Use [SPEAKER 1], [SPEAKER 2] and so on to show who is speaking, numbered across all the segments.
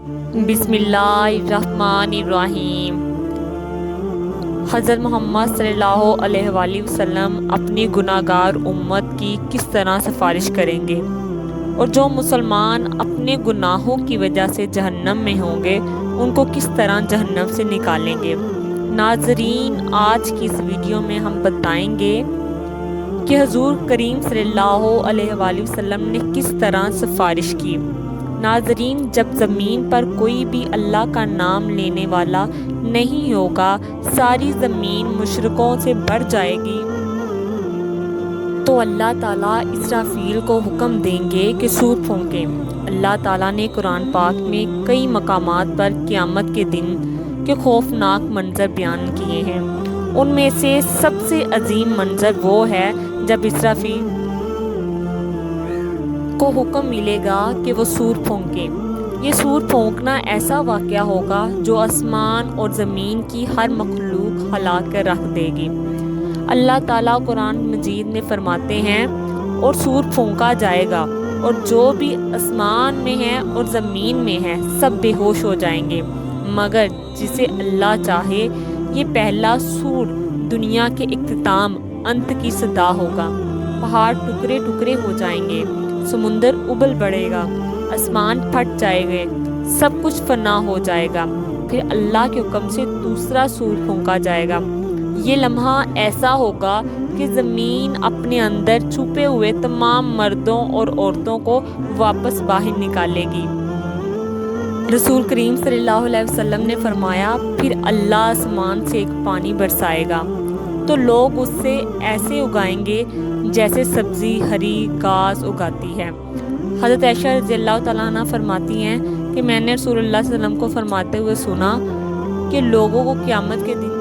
[SPEAKER 1] بسم اللہ الرحمن الرحیم۔ حضرت محمد صلی اللہ علیہ وآلہ وسلم اپنی گناہگار امت کی کس طرح سفارش کریں گے، اور جو مسلمان اپنے گناہوں کی وجہ سے جہنم میں ہوں گے ان کو کس طرح جہنم سے نکالیں گے۔ ناظرین، آج کی اس ویڈیو میں ہم بتائیں گے کہ حضور کریم صلی اللہ علیہ وآلہ وسلم نے کس طرح سفارش کی۔ ناظرین، جب زمین پر کوئی بھی اللہ کا نام لینے والا نہیں ہوگا، ساری زمین مشرکوں سے بھر جائے گی، تو اللہ تعالیٰ اسرافیل کو حکم دیں گے کہ سور پھونکیں۔ اللہ تعالیٰ نے قرآن پاک میں کئی مقامات پر قیامت کے دن کے خوفناک منظر بیان کیے ہیں۔ ان میں سے سب سے عظیم منظر وہ ہے جب اسرافیل کو حکم ملے گا کہ وہ سور پھونکیں۔ یہ سور پھونکنا ایسا واقعہ ہوگا جو آسمان اور زمین کی ہر مخلوق ہلا کر رکھ دے گی۔ اللہ تعالیٰ قرآن مجید میں فرماتے ہیں، اور سور پھونکا جائے گا اور جو بھی آسمان میں ہے اور زمین میں ہے سب بے ہوش ہو جائیں گے، مگر جسے اللہ چاہے۔ یہ پہلا سور دنیا کے اختتام انت کی صدا ہوگا۔ پہاڑ ٹکڑے ٹکڑے ہو جائیں گے، سمندر ابل بڑھے گا، آسمان پھٹ جائے گے، سب کچھ فنا ہو جائے گا۔ پھر اللہ کے حکم سے دوسرا سور پھونکا جائے گا۔ یہ لمحہ ایسا ہوگا کہ زمین اپنے اندر چھپے ہوئے تمام مردوں اور عورتوں کو واپس باہر نکالے گی۔ رسول کریم صلی اللہ علیہ وسلم نے فرمایا، پھر اللہ آسمان سے ایک پانی برسائے گا تو لوگ اس سے ایسے اگائیں گے جیسے سبزی ہری گھاس اگاتی ہے۔ حضرت عائشہ رضی اللہ تعالیٰ عنہ فرماتی ہیں کہ میں نے رسول اللہ صلی اللہ علیہ وسلم کو فرماتے ہوئے سنا کہ لوگوں کو قیامت کے دن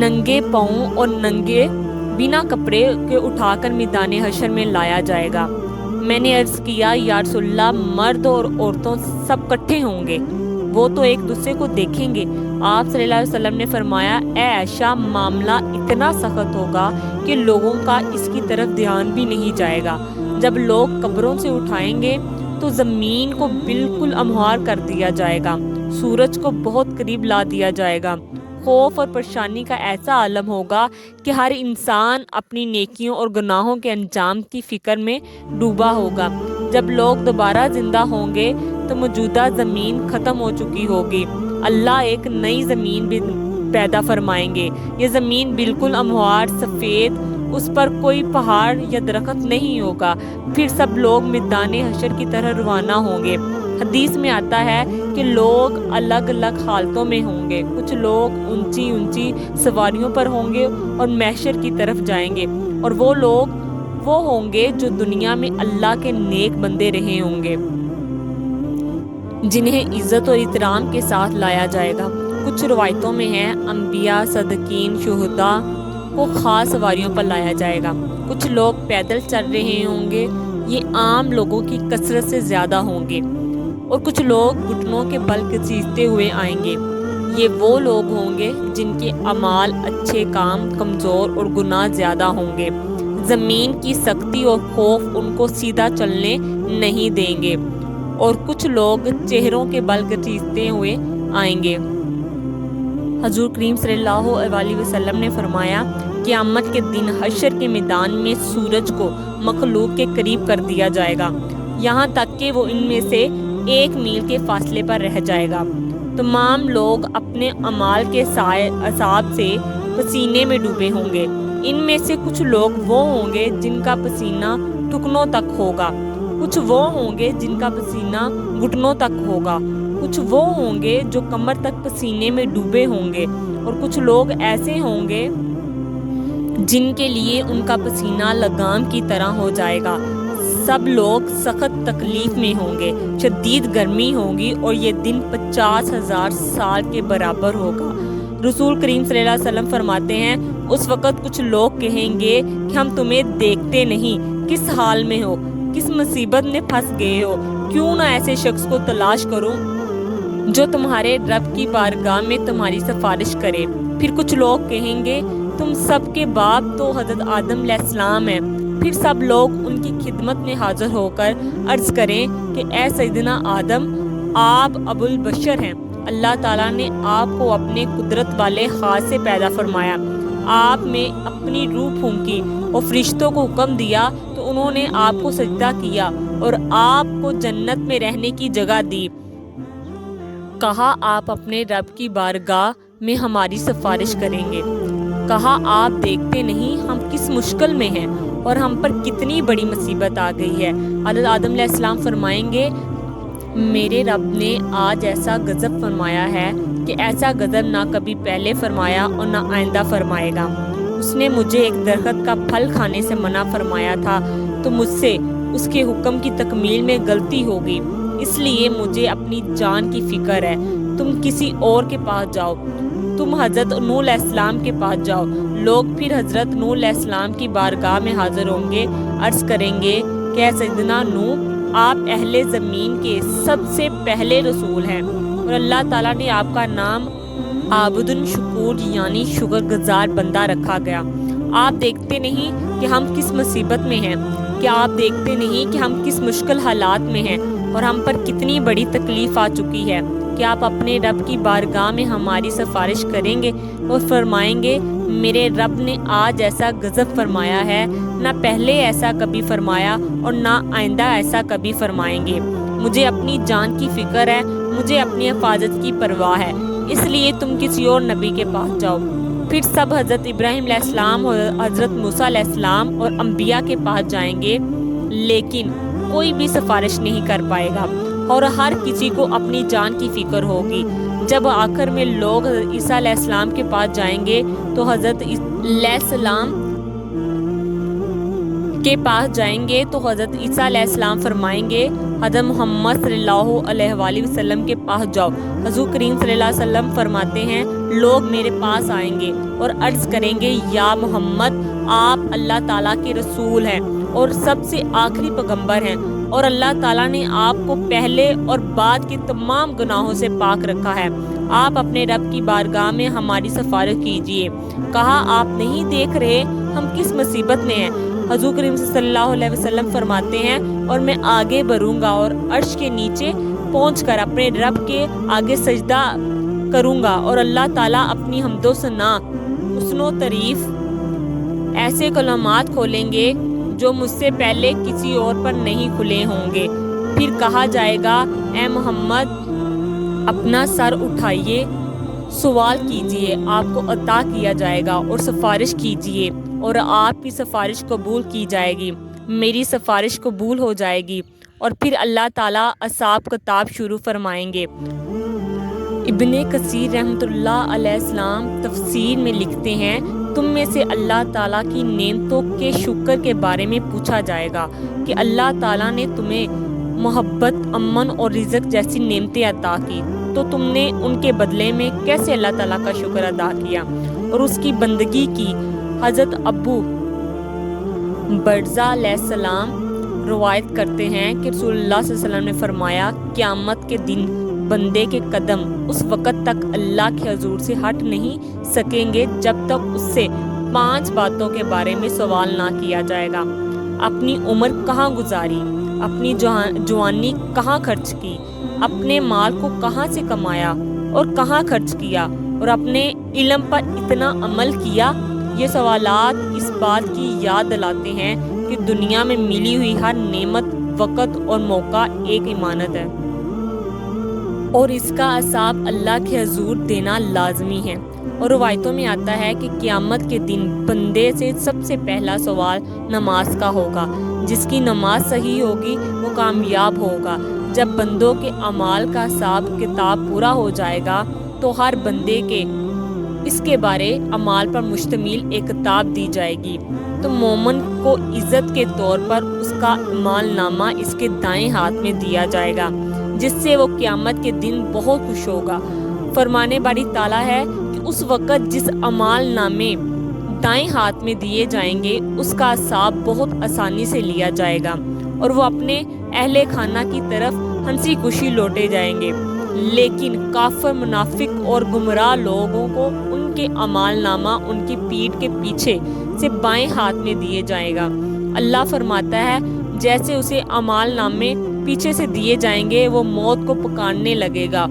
[SPEAKER 1] ننگے پاؤں اور ننگے بنا کپڑے کے اٹھا کر میدان حشر میں لایا جائے گا۔ میں نے عرض کیا، یا رسول اللہ، مرد اور عورتوں سب کٹھے ہوں گے، وہ تو ایک دوسرے کو دیکھیں گے۔ آپ صلی اللہ علیہ وسلم نے فرمایا، اے عائشہ، معاملہ اتنا سخت ہوگا کہ لوگوں کا اس کی طرف دھیان بھی نہیں جائے گا۔ جب لوگ قبروں سے اٹھائیں گے تو زمین کو بالکل امہار کر دیا جائے گا، سورج کو بہت قریب لا دیا جائے گا۔ خوف اور پریشانی کا ایسا عالم ہوگا کہ ہر انسان اپنی نیکیوں اور گناہوں کے انجام کی فکر میں ڈوبا ہوگا۔ جب لوگ دوبارہ زندہ ہوں گے تو موجودہ زمین ختم ہو چکی ہوگی۔ اللہ ایک نئی زمین بھی پیدا فرمائیں گے۔ یہ زمین بالکل امہار سفید، اس پر کوئی پہاڑ یا درخت نہیں ہوگا۔ پھر سب لوگ میدان حشر کی طرح روانہ ہوں گے۔ حدیث میں آتا ہے کہ لوگ الگ الگ حالتوں میں ہوں گے۔ کچھ لوگ اونچی اونچی سواریوں پر ہوں گے اور محشر کی طرف جائیں گے، اور وہ لوگ وہ ہوں گے جو دنیا میں اللہ کے نیک بندے رہے ہوں گے، جنہیں عزت اور احترام کے ساتھ لایا جائے گا۔ کچھ روایتوں میں ہے، انبیاء، صدیقین، شہداء کو خاص سواریوں پر لایا جائے گا۔ کچھ لوگ پیدل چل رہے ہوں گے، یہ عام لوگوں کی کثرت سے زیادہ ہوں گے، اور کچھ لوگ گھٹنوں کے بل گھسیٹتے ہوئے آئیں گے۔ یہ وہ لوگ ہوں گے جن کے اعمال اچھے، کام کمزور اور گناہ زیادہ ہوں گے۔ زمین کی سختی اور خوف ان کو سیدھا چلنے نہیں دیں گے، اور کچھ لوگ چہروں کے بل گھسیٹتے ہوئے آئیں گے۔ حضور کریم صلی اللہ علیہ وسلم نے فرمایا، قیامت کے دن حشر کے میدان میں سورج کو مخلوق کے قریب کر دیا جائے گا، یہاں تک کہ وہ ان میں سے 1 میل کے فاصلے پر رہ جائے گا۔ تمام لوگ اپنے اعمال کے حساب سے پسینے میں ڈوبے ہوں گے۔ ان میں سے کچھ لوگ وہ ہوں گے جن کا پسینہ ٹکنوں تک ہوگا، کچھ وہ ہوں گے جن کا پسینہ گھٹنوں تک ہوگا، کچھ وہ ہوں گے جو کمر تک پسینے میں ڈوبے ہوں گے، اور کچھ لوگ ایسے ہوں گے جن کے لیے ان کا پسینہ لگام کی طرح ہو جائے گا۔ سب لوگ سخت تکلیف میں ہوں گے، شدید گرمی ہوگی، اور یہ دن 50,000 سال کے برابر ہوگا۔ رسول کریم صلی اللہ علیہ وسلم فرماتے ہیں، اس وقت کچھ لوگ کہیں گے کہ ہم تمہیں دیکھتے نہیں، کس حال میں ہو، کس مصیبت میں پھنس گئے ہو، کیوں نہ ایسے شخص کو تلاش کرو جو تمہارے رب کی بارگاہ میں تمہاری سفارش کرے۔ پھر کچھ لوگ کہیں گے، تم سب کے باپ تو حضرت آدم علیہ السلام ہیں۔ پھر سب لوگ ان کی خدمت میں حاضر ہو کر عرض کریں کہ اے سیدنا آدم، آپ ابو البشر ہیں، اللہ تعالیٰ نے آپ کو اپنے قدرت والے ہاتھ سے پیدا فرمایا، آپ میں اپنی روح پھونکی اور فرشتوں کو حکم دیا تو انہوں نے آپ کو سجدہ کیا اور آپ کو جنت میں رہنے کی جگہ دی۔ کہا آپ اپنے رب کی بارگاہ میں ہماری سفارش کریں گے۔ کہا آپ دیکھتے نہیں ہم کس مشکل میں ہیں اور ہم پر کتنی بڑی مصیبت آ گئی ہے۔ حضرت آدم علیہ السلام فرمائیں گے میرے رب نے آج ایسا غضب فرمایا ہے کہ ایسا غضب نہ کبھی پہلے فرمایا اور نہ آئندہ فرمائے گا۔ اس نے مجھے ایک درخت کا پھل کھانے سے منع فرمایا تھا تو مجھ سے اس کے حکم کی تکمیل میں غلطی ہو گئی، اس لیے مجھے اپنی جان کی فکر ہے۔ تم کسی اور کے پاس جاؤ، تم حضرت نوح علیہ السلام کے پاس جاؤ۔ لوگ پھر حضرت نوح علیہ السلام کی بارگاہ میں حاضر ہوں گے، عرض کریں گے کہ اے سیدنا نوح، آپ اہل زمین کے سب سے پہلے رسول ہیں اور اللہ تعالیٰ نے آپ کا نام عابد شکور یعنی شکر گزار بندہ رکھا گیا۔ آپ دیکھتے نہیں کہ ہم کس مصیبت میں ہیں، کیا آپ دیکھتے نہیں کہ ہم کس مشکل حالات میں ہیں اور ہم پر کتنی بڑی تکلیف آ چکی ہے؟ کہ آپ اپنے رب کی بارگاہ میں ہماری سفارش کریں گے اور فرمائیں گے میرے رب نے آج ایسا غضب فرمایا ہے، نہ پہلے ایسا کبھی فرمایا اور نہ آئندہ ایسا کبھی فرمائیں گے۔ مجھے اپنی جان کی فکر ہے، مجھے اپنی حفاظت کی پرواہ ہے، اس لیے تم کسی اور نبی کے پاس جاؤ۔ پھر سب حضرت ابراہیم علیہ السلام اور حضرت موسیٰ علیہ السلام اور انبیاء کے پاس جائیں گے، لیکن کوئی بھی سفارش نہیں کر پائے گا اور ہر کسی کو اپنی جان کی فکر ہوگی۔ جب آخر میں لوگ حضرت عیسیٰ علیہ السلام کے پاس جائیں گے تو حضرت علیہ السلام کے پاس جائیں گے تو حضرت عیسیٰ علیہ السلام فرمائیں گے حضرت محمد صلی اللہ علیہ وآلہ وسلم کے پاس جاؤ۔ حضور کریم صلی اللہ علیہ وسلم فرماتے ہیں لوگ میرے پاس آئیں گے اور عرض کریں گے یا محمد، آپ اللہ تعالیٰ کے رسول ہیں اور سب سے آخری پیغمبر ہیں اور اللہ تعالیٰ نے آپ کو پہلے اور بعد کے تمام گناہوں سے پاک رکھا ہے، آپ اپنے رب کی بارگاہ میں ہماری سفارش کیجیے۔ کہا آپ نہیں دیکھ رہے ہم کس مصیبت میں ہیں؟ حضور کریم صلی اللہ علیہ وسلم فرماتے ہیں اور میں آگے بڑھوں گا اور عرش کے نیچے پہنچ کر اپنے رب کے آگے سجدہ کروں گا اور اللہ تعالیٰ اپنی حمد و ثنا، حسن و تعریف ایسے کلمات کھولیں گے جو مجھ سے پہلے کسی اور پر نہیں کھلے ہوں گے۔ پھر کہا جائے گا اے محمد اپنا سر اٹھائیے، سوال کیجئے، آپ کو عطا کیا جائے گا اور سفارش کیجئے اور آپ کی سفارش قبول کی جائے گی، میری سفارش قبول ہو جائے گی۔ اور پھر اللہ تعالیٰ اصحاب کتاب شروع فرمائیں گے۔ ابن کثیر رحمۃ اللہ علیہ السلام تفسیر میں لکھتے ہیں تم میں سے اللہ تعالیٰ کی نعمتوں کے شکر کے بارے میں پوچھا جائے گا کہ اللہ تعالیٰ نے تمہیں محبت، امن اور رزق جیسی نعمتیں عطا کی تو تم نے ان کے بدلے میں کیسے اللہ تعالیٰ کا شکر ادا کیا اور اس کی بندگی کی۔ حضرت ابو برزہ علیہ السلام روایت کرتے ہیں کہ رسول اللہ صلی اللہ علیہ وسلم نے فرمایا قیامت کے دن بندے کے قدم اس وقت تک اللہ کے حضور سے ہٹ نہیں سکیں گے جب تک اس سے 5 باتوں کے بارے میں سوال نہ کیا جائے گا۔ اپنی عمر کہاں گزاری، اپنی جوانی کہاں خرچ کی، اپنے مال کو کہاں سے کمایا اور کہاں خرچ کیا اور اپنے علم پر اتنا عمل کیا۔ یہ سوالات اس بات کی یاد دلاتے ہیں کہ دنیا میں ملی ہوئی ہر نعمت، وقت اور موقع ایک امانت ہے اور اس کا حساب اللہ کے حضور دینا لازمی ہے۔ اور روایتوں میں آتا ہے کہ قیامت کے دن بندے سے سب سے پہلا سوال نماز کا ہوگا، جس کی نماز صحیح ہوگی وہ کامیاب ہوگا۔ جب بندوں کے اعمال کا حساب کتاب پورا ہو جائے گا تو ہر بندے کے اس کے بارے اعمال پر مشتمل ایک کتاب دی جائے گی تو مومن کو عزت کے طور پر اس کا اعمال نامہ اس کے دائیں ہاتھ میں دیا جائے گا، جس سے وہ قیامت کے دن بہت خوش ہوگا۔ فرمانے باری تعالیٰ ہے کہ اس وقت جس اعمال نامے دائیں ہاتھ میں دیے جائیں گے اس کا حساب بہت آسانی سے لیا جائے گا اور وہ اپنے اہل خانہ کی طرف ہنسی خوشی لوٹے جائیں گے۔ لیکن کافر، منافق اور گمراہ لوگوں کو ان کے اعمال نامہ ان کی پیٹھ کے پیچھے سے بائیں ہاتھ میں دیے جائے گا۔ اللہ فرماتا ہے جیسے اسے اعمال نامے پیچھے سے دیے جائیں گے، وہ موت کو پکارنے لگے گا،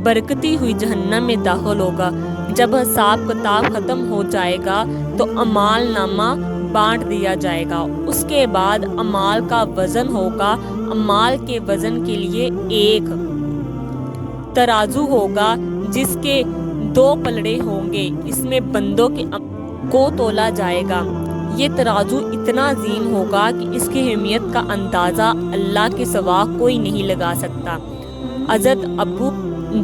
[SPEAKER 1] برکتی ہوئی جہنم میں داخل ہوگا۔ جب حساب کتاب ختم ہو جائے گا تو اعمال نامہ بانٹ دیا جائے گا۔ اس کے بعد اعمال کا وزن ہوگا۔ اعمال کے وزن کے لیے ایک ترازو ہوگا جس کے 2 پلڑے ہوں گے، اس میں بندوں کو تولا جائے گا۔ یہ ترازو اتنا عظیم ہوگا کہ اس کی اہمیت کا اندازہ اللہ کے سوا کوئی نہیں لگا سکتا۔ حضرت ابو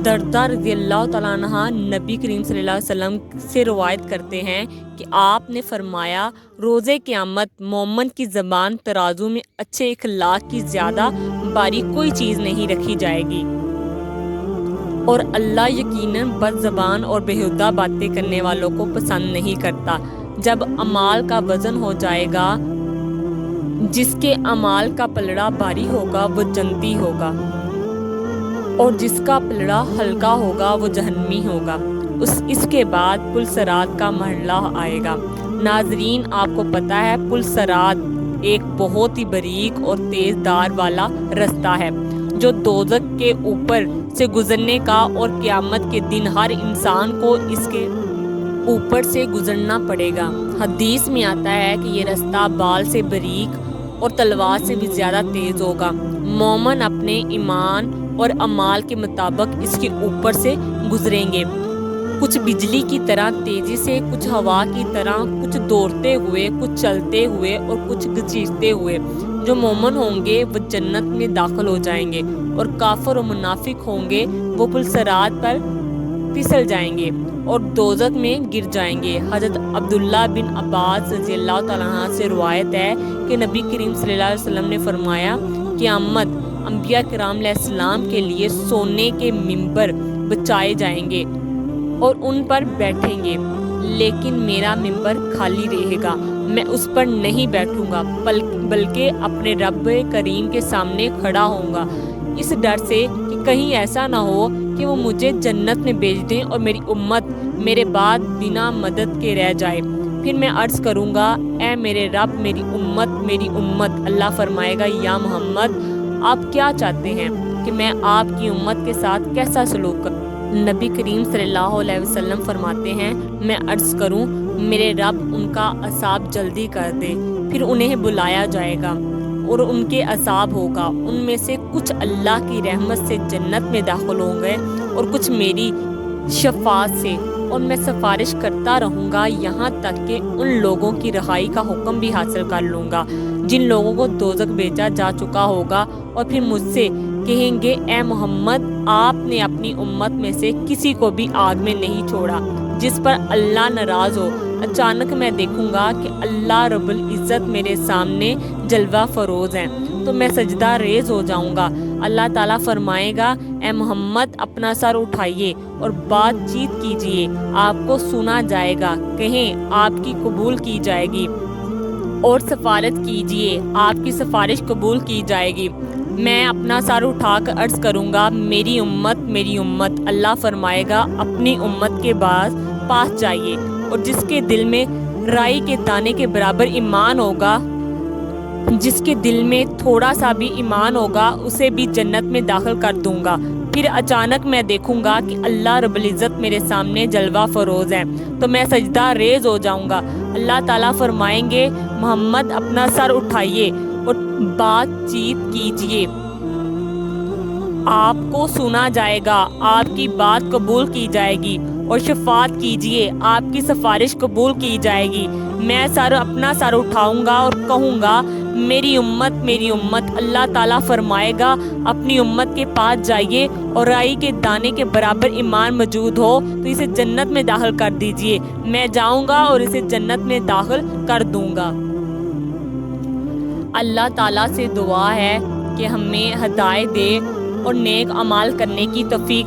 [SPEAKER 1] درداء رضی اللہ تعالیٰ عنہ نبی کریم صلی اللہ علیہ وسلم سے روایت کرتے ہیں کہ آپ نے فرمایا، روز قیامت مومن کی زبان ترازو میں اچھے اخلاق کی زیادہ باری کوئی چیز نہیں رکھی جائے گی، اور اللہ یقیناً بد زبان اور بیہودہ باتیں کرنے والوں کو پسند نہیں کرتا۔ جب اعمال کا وزن ہو جائے گا، جس کے اعمال کا پلڑا بھاری ہوگا وہ جنتی ہوگا، اور جس کا پلڑا ہلکا ہوگا وہ جہنمی ہوگا۔ اس کے بعد پل صراط کا مرحلہ آئے گا۔ ناظرین، آپ کو پتہ ہے پل صراط ایک بہت ہی باریک اور تیز دھار والا رستہ ہے جو دوزخ کے اوپر سے گزرنے کا، اور قیامت کے دن ہر انسان کو اس کے اوپر سے گزرنا پڑے گا۔ حدیث میں آتا ہے کہ یہ رستہ بال سے باریک اور تلوار سے بھی زیادہ تیز ہوگا۔ مومن اپنے ایمان اور اعمال کے مطابق اس کے اوپر سے گزریں گے، کچھ بجلی کی طرح تیزی سے، کچھ ہوا کی طرح، کچھ دوڑتے ہوئے، کچھ چلتے ہوئے اور کچھ گھسیٹتے ہوئے۔ جو مومن ہوں گے وہ جنت میں داخل ہو جائیں گے، اور کافر و منافق ہوں گے وہ پل صراط پر پھسل جائیں گے اور دوزخ میں گر جائیں گے۔ حضرت عبداللہ بن عباس رضی اللہ تعالیٰ عنہ سے روایت ہے کہ نبی کریم صلی اللہ علیہ وسلم نے فرمایا، قیامت انبیاء کرام علیہ السلام کے لیے سونے کے ممبر بچائے جائیں گے اور ان پر بیٹھیں گے، لیکن میرا ممبر خالی رہے گا، میں اس پر نہیں بیٹھوں گا بلکہ اپنے رب کریم کے سامنے کھڑا ہوں گا، اس ڈر سے کہ کہیں ایسا نہ ہو کہ وہ مجھے جنت میں بھیج دیں اور میری امت میرے بعد بنا مدد کے رہ جائے۔ پھر میں عرض کروں گا، اے میرے رب، میری امت، میری امت۔ اللہ فرمائے گا، یا محمد، آپ کیا چاہتے ہیں کہ میں آپ کی امت کے ساتھ کیسا سلوک کروں؟ نبی کریم صلی اللہ علیہ وسلم فرماتے ہیں، میں عرض کروں، میرے رب ان کا عذاب جلدی کر دے۔ پھر انہیں بلایا جائے گا اور ان کے عذاب ہوگا، ان میں سے کچھ اللہ کی رحمت سے جنت میں داخل ہوں گے اور کچھ میری شفاعت سے، اور میں سفارش کرتا رہوں گا یہاں تک کہ ان لوگوں کی رہائی کا حکم بھی حاصل کر لوں گا جن لوگوں کو دوزخ بھیجا جا چکا ہوگا، اور پھر مجھ سے کہیں گے، اے محمد، آپ نے اپنی امت میں سے کسی کو بھی آگ میں نہیں چھوڑا جس پر اللہ ناراض ہو۔ اچانک میں دیکھوں گا کہ اللہ رب العزت میرے سامنے جلوہ فروز ہیں، تو میں سجدہ ریز ہو جاؤں گا۔ اللہ تعالیٰ فرمائے گا، اے محمد، اپنا سر اٹھائیے اور بات چیت کیجیے، آپ کو سنا جائے گا، کہیں آپ کی قبول کی جائے گی، اور سفارت کیجیے، آپ کی سفارش قبول کی جائے گی۔ میں اپنا سر اٹھا کر عرض کروں گا، میری امت، میری امت۔ اللہ فرمائے گا، اپنی امت کے پاس جائیے، اور جس کے دل میں رائی کے دانے کے برابر ایمان ہوگا، جس کے دل میں تھوڑا سا بھی ایمان ہوگا، اسے بھی جنت میں داخل کر دوں گا۔ پھر اچانک میں دیکھوں گا کہ اللہ رب العزت میرے سامنے جلوہ فروز ہیں، تو میں سجدہ ریز ہو جاؤں گا۔ اللہ تعالیٰ فرمائیں گے، محمد، اپنا سر اٹھائیے اور بات چیت کیجیے، آپ کو سنا جائے گا، آپ کی بات قبول کی جائے گی، اور شفاعت کیجیے، آپ کی سفارش قبول کی جائے گی۔ میں اپنا سر اٹھاؤں گا اور کہوں گا، میری امت، میری امت۔ اللہ تعالیٰ فرمائے گا، اپنی امت کے پاس جائیے، اور رائی کے دانے کے برابر ایمان موجود ہو تو اسے جنت میں داخل کر دیجیے۔ میں جاؤں گا اور اسے جنت میں داخل کر دوں گا۔ اللہ تعالیٰ سے دعا ہے کہ ہمیں ہدایت دے اور نیک اعمال کرنے کی توفیق